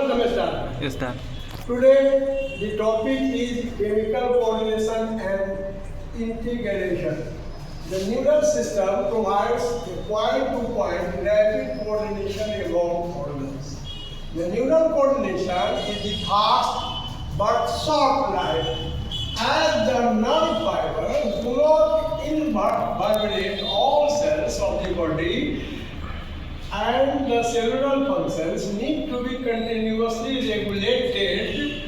Namaskar. Yes, done. Today the topic is chemical coordination and integration. The neural system provides a point-to-point rapid coordination along organs. The neural coordination is the fast but short-lived, as the nerve fibers do not innervate all cells of the body, and the cellular functions need to be continuously regulated.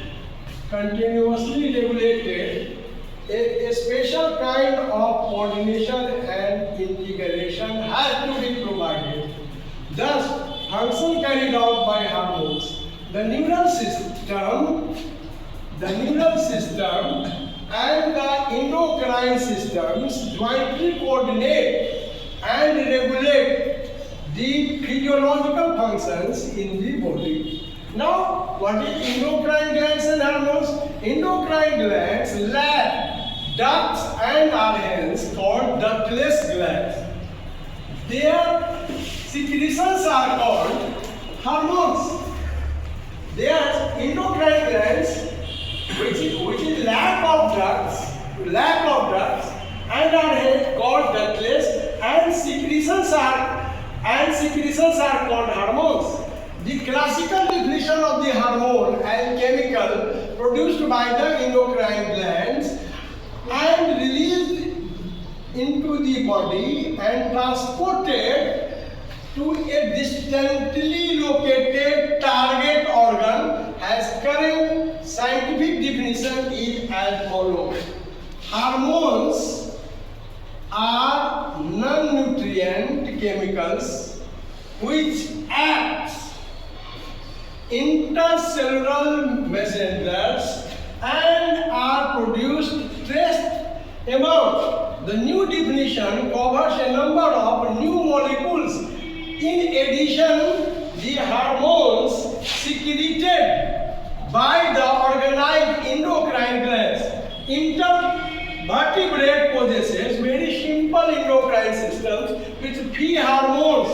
A special kind of coordination and integration has to be provided. Thus, function carried out by hormones. The neural system and the endocrine systems jointly coordinate and regulate the physiological functions in the body. Now, what is endocrine glands and hormones? Endocrine glands lack ducts and are hence called ductless glands. Their secretions are called hormones. Their endocrine glands, which is lack of ducts, and are hence called ductless, and secretions are called hormones. The classical definition of the hormone as chemical produced by the endocrine glands and released into the body and transported to a distantly located target organ as current scientific definition is as follows. Hormones are non-nutrient chemicals which act intercellular messengers and are produced trace amounts. The new definition covers a number of new molecules. In addition, the hormones secreted by the organized endocrine glands. Intervertebrate possesses very simple endocrine systems with few hormones,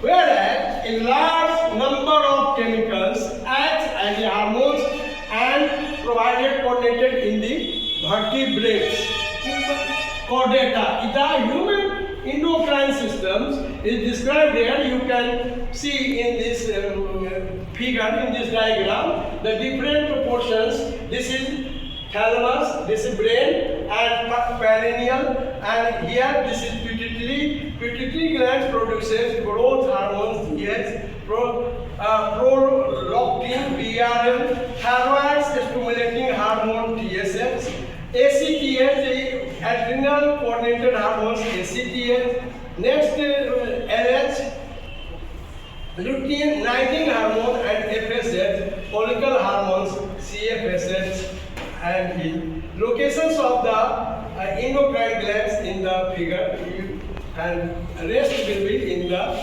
whereas a large number of chemicals act as the hormones and provided coordinated in the vertebrates. Chordata. The human endocrine systems is described here. You can see in this figure, in this diagram, the different proportions. This is thalamus, this is brain and perineal, and here this is pituitary. Pituitary gland produces growth hormones, yes, prolactin, PRL, thyroid stimulating hormone, TSH, ACTH, adrenal coordinated hormones, ACTH, next LH, luteinizing hormone, and FSH, follicle hormones, CFSH, and the locations of the endocrine glands in the figure, and rest will be in the